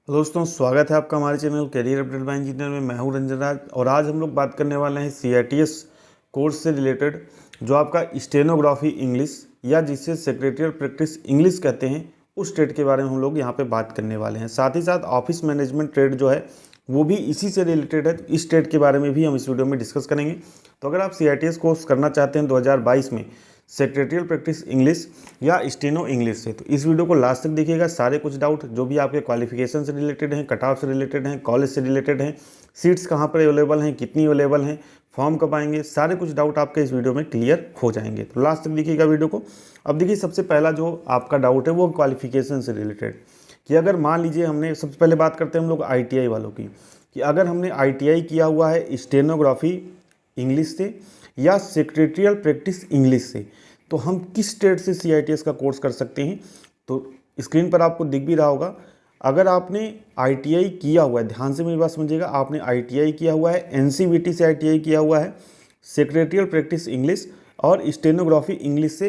दोस्तों, स्वागत है आपका हमारे channel career update bye engineer में। मैं हूं रंजन राज और आज हम लोग बात करने वाले हैं CITS कोर्स से रिलेटेड, जो आपका स्टेनोग्राफी इंग्लिश या जिसे सेक्रेटरियल प्रैक्टिस इंग्लिश कहते हैं, उस ट्रेड के बारे में हम लोग यहां पे बात करने वाले हैं। साथ ही साथ ऑफिस मैनेजमेंट ट्रेड जो है वो भी इसी से रिलेटेड है, तो इस ट्रेड के बारे में भी हम इस वीडियो में डिस्कस करेंगे। तो अगर आप CITS कोर्स करना चाहते हैं 2022 में सेक्रेटरियल प्रैक्टिस इंग्लिश या स्टेनो इंग्लिश से, तो इस वीडियो को लास्ट तक देखिएगा। सारे कुछ डाउट जो भी आपके क्वालिफिकेशन से रिलेटेड हैं, कट ऑफ से रिलेटेड हैं, कॉलेज से रिलेटेड हैं, सीट्स कहाँ पर अवेलेबल हैं, कितनी अवेलेबल हैं, फॉर्म कब आएंगे, सारे कुछ डाउट आपके इस वीडियो में क्लियर हो जाएंगे। तो लास्ट तक देखिएगा वीडियो को। अब देखिए, सबसे पहला जो आपका डाउट है वो क्वालिफिकेशन से रिलेटेड, कि अगर मान लीजिए हमने, सबसे पहले बात करते हैं हम लोग ITI वालों की, कि अगर हमने ITI किया हुआ है स्टेनोग्राफी इंग्लिश से या सेक्रेटरियल प्रैक्टिस इंग्लिश से, तो हम किस ट्रेड से CITS का कोर्स कर सकते हैं। तो स्क्रीन पर आपको दिख भी रहा होगा, अगर आपने ITI किया हुआ है, ध्यान से मेरी बात समझिएगा, आपने ITI किया हुआ है, NCVT से ITI किया हुआ है, सेक्रेटरियल प्रैक्टिस इंग्लिश और स्टेनोग्राफी इंग्लिश से,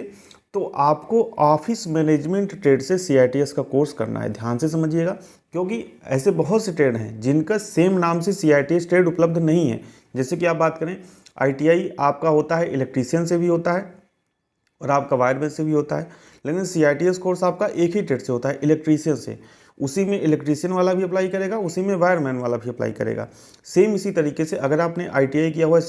तो आपको ऑफिस मैनेजमेंट ट्रेड से CITS का कोर्स करना है। ध्यान से समझिएगा, क्योंकि ऐसे बहुत से ट्रेड हैं जिनका सेम नाम से CITS ट्रेड उपलब्ध नहीं है। जैसे कि आप बात करें, ITI आपका होता है इलेक्ट्रीशियन से भी होता है और आपका वायरमैन से भी होता है, लेकिन CITS कोर्स आपका एक ही ट्रेड से होता है, इलेक्ट्रीशियन से। उसी में इलेक्ट्रीशियन वाला भी अप्लाई करेगा, उसी में वायरमैन वाला भी अप्लाई करेगा। सेम इसी तरीके से अगर आपने ITI किया हुआ है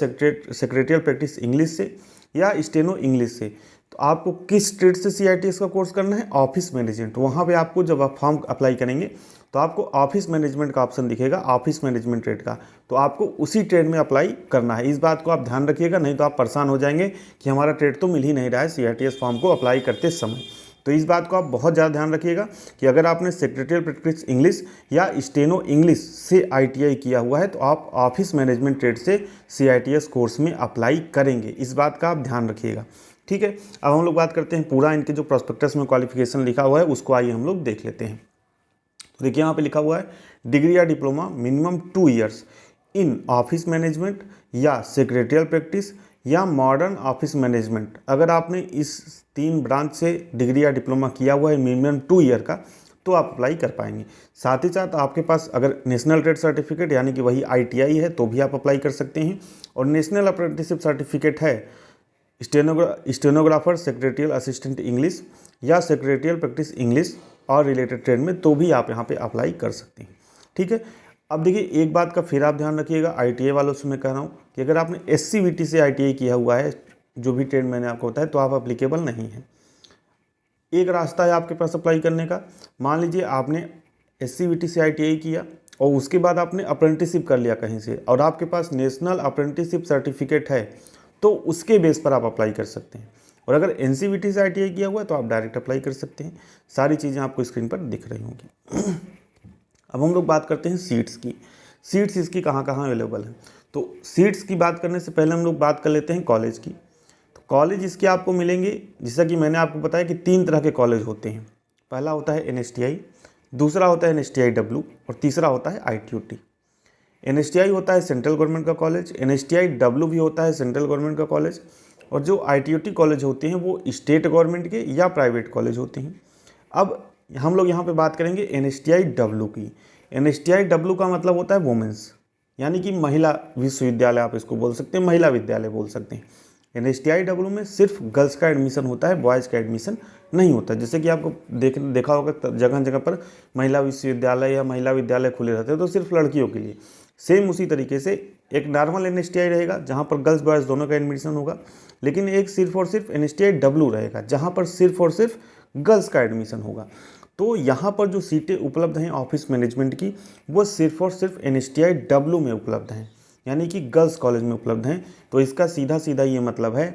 सेक्रेटरियल प्रैक्टिस इंग्लिश से या स्टेनो इंग्लिश से, तो आपको किस ट्रेड से CITS का कोर्स करना है, ऑफिस मैनेजमेंट। वहाँ पे आपको जब आप फॉर्म अप्लाई करेंगे तो आपको ऑफिस मैनेजमेंट का ऑप्शन दिखेगा, ऑफिस मैनेजमेंट ट्रेड का, तो आपको उसी ट्रेड में अप्लाई करना है। इस बात को आप ध्यान रखिएगा, नहीं तो आप परेशान हो जाएंगे कि हमारा ट्रेड तो मिल ही नहीं रहा है CITS फॉर्म को अप्लाई करते समय। तो इस बात को आप बहुत ज़्यादा ध्यान रखिएगा कि अगर आपने सेक्रेटरियल प्रैक्टिस इंग्लिश या स्टेनो इंग्लिश से ITI किया हुआ है, तो आप ऑफिस मैनेजमेंट ट्रेड से CITS कोर्स में अप्लाई करेंगे। इस बात का आप ध्यान रखिएगा, ठीक है। अब हम लोग बात करते हैं पूरा इनके जो प्रोस्पेक्टस में क्वालिफिकेशन लिखा हुआ है उसको, आइए हम लोग देख लेते हैं। तो देखिए, यहाँ पे लिखा हुआ है डिग्री या diploma minimum 2 years in office management या सेक्रेटरियल प्रैक्टिस या मॉडर्न ऑफिस मैनेजमेंट। अगर आपने इस 3 ब्रांच से डिग्री या डिप्लोमा किया हुआ है मिनिमम 2 ईयर का, तो आप अप्लाई कर पाएंगे। साथ ही साथ आपके पास अगर नेशनल ट्रेड सर्टिफिकेट यानी कि वही ITI है, तो भी आप अप्लाई कर सकते हैं। और नेशनल अप्रेंटिसशिप सर्टिफिकेट है स्टेनोग्राफर सेक्रेटरियल असिस्टेंट इंग्लिश या सेक्रेटरियल प्रैक्टिस इंग्लिश और रिलेटेड ट्रेड में, तो भी आप यहाँ पे अप्लाई कर सकते हैं, ठीक है। अब देखिए, एक बात का फिर आप ध्यान रखिएगा, ITI वालों से मैं कह रहा हूँ कि अगर आपने SCVT से ITI किया हुआ है, जो भी ट्रेड मैंने आपको बताया, तो आप अप्लीकेबल नहीं है। एक रास्ता है आपके पास अप्लाई करने का। मान लीजिए आपने SCVT से ITI किया और उसके बाद आपने अप्रेंटिसशिप कर लिया कहीं से, और आपके पास नेशनल अप्रेंटिसशिप सर्टिफिकेट है, तो उसके बेस पर आप अप्लाई कर सकते हैं। और अगर NCVT से ITI किया हुआ है तो आप डायरेक्ट अप्लाई कर सकते हैं। सारी चीज़ें आपको स्क्रीन पर दिख रही होंगी। अब हम लोग बात करते हैं सीट्स की। सीट्स इसकी कहाँ कहाँ अवेलेबल हैं। तो सीट्स की बात करने से पहले हम लोग बात कर लेते हैं कॉलेज की। तो कॉलेज इसके आपको मिलेंगे, जैसा कि मैंने आपको बताया कि 3 तरह के कॉलेज होते हैं। पहला होता है NSTI, दूसरा होता है NSTIW और तीसरा होता है ITUT। NSTI होता है सेंट्रल गवर्नमेंट का कॉलेज, NSTIW भी होता है सेंट्रल गवर्नमेंट का कॉलेज, और जो ITUT कॉलेज होते हैं वो स्टेट गवर्नमेंट के या प्राइवेट कॉलेज होते हैं। अब हम लोग यहाँ पे बात करेंगे NSTIW की। NSTIW का मतलब होता है वुमेंस, यानी कि महिला विश्वविद्यालय, आप इसको बोल सकते हैं, महिला विद्यालय बोल सकते हैं। NSTIW में सिर्फ गर्ल्स का एडमिशन होता है, बॉयज़ का एडमिशन नहीं होता। जैसे कि आपको देखा होगा जगह जगह पर महिला विश्वविद्यालय या महिला विद्यालय खुले रहते हैं, तो सिर्फ लड़कियों के लिए। सेम उसी तरीके से एक नॉर्मल NSTI रहेगा जहाँ पर गर्ल्स बॉयज़ दोनों का एडमिशन होगा, लेकिन एक सिर्फ और सिर्फ NSTIW रहेगा जहाँ पर सिर्फ और सिर्फ गर्ल्स का एडमिशन होगा। तो यहाँ पर जो सीटें उपलब्ध हैं ऑफिस मैनेजमेंट की, वो सिर्फ और सिर्फ NSTIW में उपलब्ध हैं, यानी कि गर्ल्स कॉलेज में उपलब्ध हैं। तो इसका सीधा सीधा ये मतलब है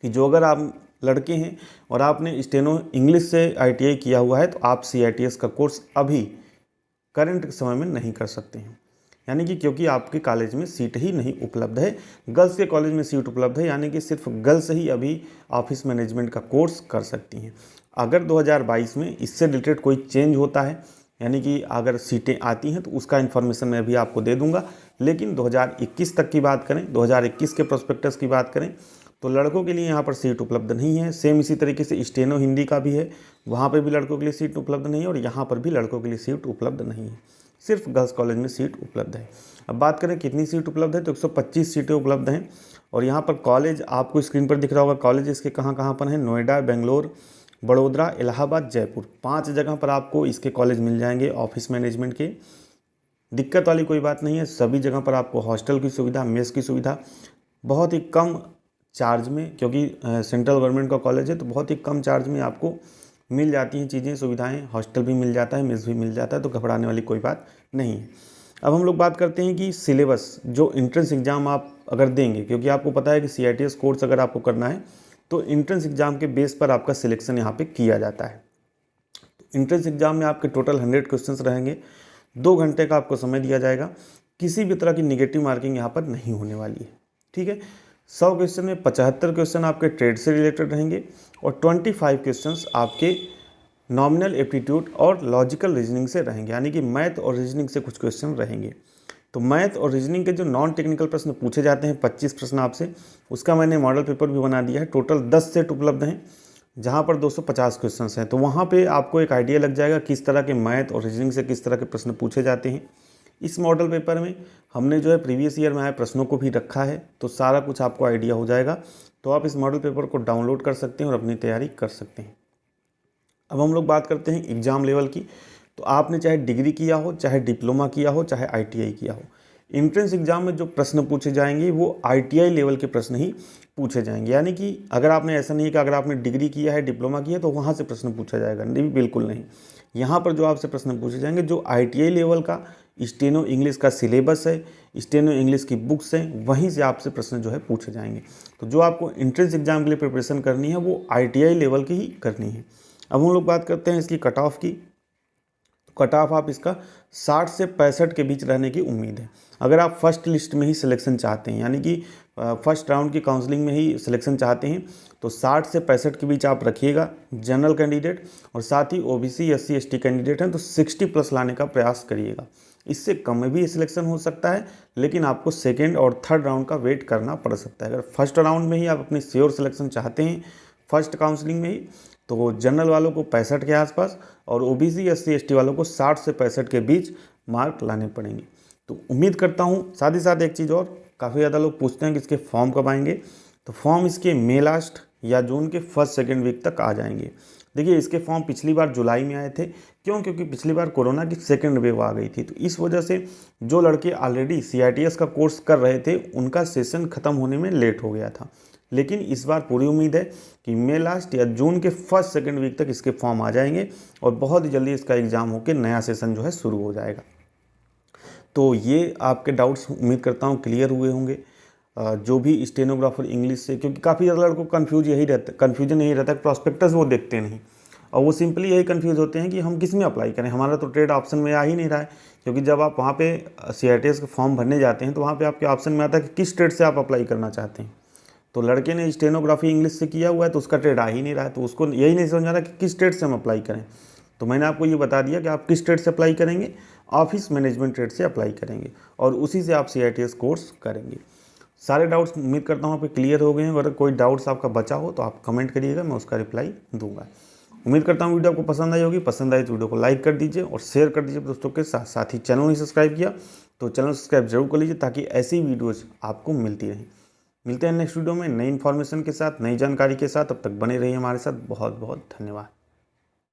कि जो अगर आप लड़के हैं और आपने स्टेनो इंग्लिश से ITI किया हुआ है, तो आप CITS का कोर्स अभी करंट समय में नहीं कर सकते हैं, यानी कि क्योंकि आपके कॉलेज में सीट ही नहीं उपलब्ध है। गर्ल्स के कॉलेज में सीट उपलब्ध है, यानी कि सिर्फ गर्ल्स ही अभी ऑफिस मैनेजमेंट का कोर्स कर सकती हैं। अगर 2022 में इससे रिलेटेड कोई चेंज होता है, यानी कि अगर सीटें आती हैं, तो उसका इन्फॉर्मेशन मैं भी आपको दे दूंगा। लेकिन 2021 तक की बात करें, 2021 के प्रोस्पेक्टस की बात करें, तो लड़कों के लिए यहाँ पर सीट उपलब्ध नहीं है। सेम इसी तरीके से स्टेनो हिंदी का भी है, वहाँ पे भी लड़कों के लिए सीट उपलब्ध नहीं है और यहाँ पर भी लड़कों के लिए सीट उपलब्ध नहीं है, सिर्फ गर्ल्स कॉलेज में सीट उपलब्ध है। अब बात करें कितनी सीट उपलब्ध है, तो 125 सीटें उपलब्ध हैं। और यहाँ पर कॉलेज आपको स्क्रीन पर दिख रहा होगा, कॉलेज इसके कहाँ कहाँ पर हैं, नोएडा, बेंगलोर, बड़ोदरा, इलाहाबाद, जयपुर, 5 जगह पर आपको इसके कॉलेज मिल जाएंगे ऑफिस मैनेजमेंट के। दिक्कत वाली कोई बात नहीं है, सभी जगह पर आपको हॉस्टल की सुविधा, मेस की सुविधा बहुत ही कम चार्ज में, क्योंकि सेंट्रल गवर्नमेंट का कॉलेज है तो बहुत ही कम चार्ज में आपको मिल जाती हैं चीज़ें, सुविधाएं, हॉस्टल भी मिल जाता है, मेस भी मिल जाता है, तो घबराने वाली कोई बात नहीं है। अब हम लोग बात करते हैं कि सिलेबस, जो एंट्रेंस एग्ज़ाम आप अगर देंगे, क्योंकि आपको पता है कि CITS कोर्स अगर आपको करना है तो एंट्रेंस एग्ज़ाम के बेस पर आपका सिलेक्शन यहाँ पे किया जाता है। तो एंट्रेंस एग्ज़ाम में आपके टोटल 100 क्वेश्चंस रहेंगे, 2 घंटे का आपको समय दिया जाएगा, किसी भी तरह की निगेटिव मार्किंग यहाँ पर नहीं होने वाली है, ठीक है। 100 क्वेश्चन में 75 क्वेश्चन आपके ट्रेड से रिलेटेड रहेंगे और 25 क्वेश्चंस आपके नॉमिनल एप्टीट्यूड और लॉजिकल रीजनिंग से रहेंगे, यानी कि मैथ और रीजनिंग से कुछ क्वेश्चन रहेंगे। तो मैथ और रीजनिंग के जो नॉन टेक्निकल प्रश्न पूछे जाते हैं 25 प्रश्न आपसे, उसका मैंने मॉडल पेपर भी बना दिया है। टोटल 10 सेट उपलब्ध हैं जहाँ पर 250 क्वेश्चन हैं, तो वहाँ पे आपको एक आइडिया लग जाएगा किस तरह के मैथ और रीजनिंग से किस तरह के प्रश्न पूछे जाते हैं। इस मॉडल पेपर में हमने जो है प्रीवियस ईयर में आए प्रश्नों को भी रखा है, तो सारा कुछ आपको आइडिया हो जाएगा। तो आप इस मॉडल पेपर को डाउनलोड कर सकते हैं और अपनी तैयारी कर सकते हैं। अब हम लोग बात करते हैं एग्ज़ाम लेवल की। तो आपने चाहे डिग्री किया हो, चाहे डिप्लोमा किया हो, चाहे ITI किया हो, एंट्रेंस एग्ज़ाम में जो प्रश्न पूछे जाएंगे वो ITI लेवल के प्रश्न ही पूछे जाएंगे। यानी कि अगर आपने, ऐसा नहीं है कि अगर आपने डिग्री किया है, डिप्लोमा किया है तो वहाँ से प्रश्न पूछा जाएगा, नहीं, बिल्कुल नहीं। यहाँ पर जो आपसे प्रश्न पूछे जाएंगे, जो ITI लेवल का स्टेनो इंग्लिश का सिलेबस है, स्टेनो इंग्लिश की बुक्स हैं, वहीं से आपसे प्रश्न जो है पूछे जाएंगे। तो जो आपको एंट्रेंस एग्ज़ाम के लिए प्रिपरेशन करनी है वो ITI लेवल की ही करनी है। अब हम लोग बात करते हैं इसकी कट ऑफ की। तो कट ऑफ आप इसका 60 से 65 के बीच रहने की उम्मीद है। अगर आप फर्स्ट लिस्ट में ही सिलेक्शन चाहते हैं, यानी कि फर्स्ट राउंड की काउंसलिंग में ही सिलेक्शन चाहते हैं, तो 60 से 65 के बीच आप रखिएगा जनरल कैंडिडेट, और साथ ही OBC SC ST कैंडिडेट हैं तो 60+ लाने का प्रयास करिएगा। इससे कम में भी सिलेक्शन हो सकता है, लेकिन आपको सेकेंड और थर्ड राउंड का वेट करना पड़ सकता है। अगर फर्स्ट राउंड में ही आप अपनी श्योर सिलेक्शन चाहते हैं, फर्स्ट काउंसलिंग में ही, तो जनरल वालों को 65 के आसपास और OBC SC ST वालों को 60 से 65 के बीच मार्क लाने पड़ेंगे। तो उम्मीद करता हूँ। साथ ही साथ एक चीज़ और, काफ़ी ज़्यादा लोग पूछते हैं कि इसके फॉर्म कब आएंगे, तो फॉर्म इसके मई लास्ट या जून के फर्स्ट सेकेंड वीक तक आ जाएंगे। देखिए, इसके फॉर्म पिछली बार जुलाई में आए थे, क्यों? क्योंकि पिछली बार कोरोना की सेकेंड वेव आ गई थी, तो इस वजह से जो लड़के ऑलरेडी CITS का कोर्स कर रहे थे उनका सेशन ख़त्म होने में लेट हो गया था। लेकिन इस बार पूरी उम्मीद है कि मई लास्ट या जून के फर्स्ट सेकेंड वीक तक इसके फॉर्म आ जाएंगे और बहुत ही जल्दी इसका एग्ज़ाम होकर नया सेशन जो है शुरू हो जाएगा। तो ये आपके डाउट्स उम्मीद करता हूँ क्लियर हुए होंगे। जो भी स्टेनोग्राफर इंग्लिश से, क्योंकि काफ़ी ज़्यादा लड़कों को कन्फ्यूजन यही रहता है, प्रॉस्पेक्टस वो देखते नहीं और वो सिंपली यही कन्फ्यूज़ होते हैं कि हम किस में अप्लाई करें, हमारा तो ट्रेड ऑप्शन में आ ही नहीं रहा है। क्योंकि जब आप वहाँ पे CITS का फॉर्म भरने जाते हैं तो वहाँ पे आपके ऑप्शन में आता है कि किस ट्रेड से आप अप्लाई करना चाहते हैं। तो लड़के ने स्टेनोग्राफी इंग्लिश से किया हुआ है तो उसका ट्रेड आ ही नहीं रहा है, तो उसको यही नहीं समझ आ रहा कि किस ट्रेड से हम अप्लाई करें। तो मैंने आपको ये बता दिया कि आप किस ट्रेड से अप्लाई करेंगे, ऑफिस मैनेजमेंट ट्रेड से अप्लाई करेंगे और उसी से आप CITS कोर्स करेंगे। सारे डाउट्स उम्मीद करता हूँ आप क्लियर हो गए हैं। अगर कोई डाउट्स आपका बचा हो तो आप कमेंट करिएगा, मैं उसका रिप्लाई दूंगा। उम्मीद करता हूँ वीडियो आपको पसंद आई होगी। पसंद आई तो वीडियो को लाइक कर दीजिए और शेयर कर दीजिए दोस्तों के साथ। साथ ही चैनल नहीं सब्सक्राइब किया तो चैनल सब्सक्राइब जरूर कर लीजिए, ताकि ऐसी वीडियोज़ आपको मिलती रहें। मिलते हैं नेक्स्ट वीडियो में नई इन्फॉर्मेशन के साथ, नई जानकारी के साथ। तब तक बने रहिए हमारे साथ। बहुत बहुत धन्यवाद।